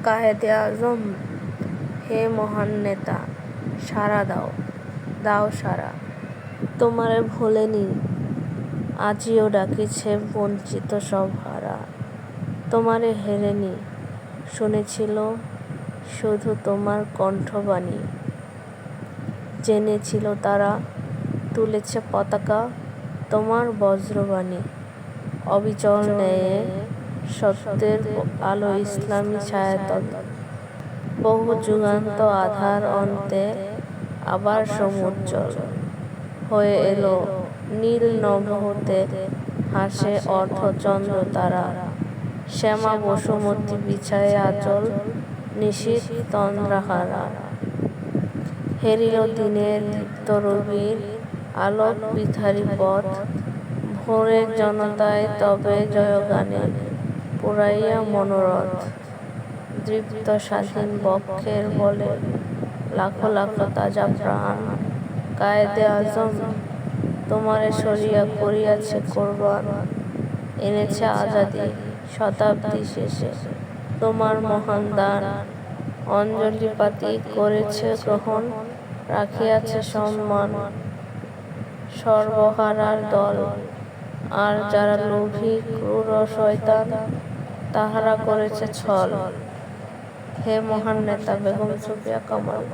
কায়েদে আজম, হে মহান নেতা, সাড়া দাও, দাও সাড়া। তোমারে ভোলেনি, আজিও ডাকিছে বঞ্চিত সব হারা। তোমারে হেরেনি, শুনেছিল শুধু তোমার কণ্ঠবাণী। জেনেছিল তারা, তুলেছে পতাকা তোমার বজ্রবাণী। অবিচল ন্যায়ে সত্যের আলো ইসলামী ছায়াতলে। বহু যুগান্ত আধার অন্তে আবার সমুজ্জ্বল হয়ে এলো নীল নভ হতে, হাসে অর্ধচন্দ্র তারা। শ্যামা বসুমতী বিছায়ে আঁচল, নিশীথ তন্দ্রাহারা। হেরিল দিনের দীপ্ত রবির আলোক বিথারী পথ। ভোরের জনতায় তবে জয়গানে পুরাইয়া মনোরথ। দৃপ্ত স্বাধীন বক্ষের বলে লাখো লাখো তাজা প্রাণ। কায়েদে আজম, তোমারে সরিয়া করিয়াছে কোরবান। এনেছে আজাদী শতাব্দী শেষে, তোমার মহান দান। অঞ্জলি পাতি করেছে গ্রহণ, রাখিয়াছে সম্মান। সর্বহারার দল, আর যারা লোভী ক্রূর ও শয়তান, তাহারা করেছে ছল। হে মহান নেতা বেগম সুফিয়া কামাল।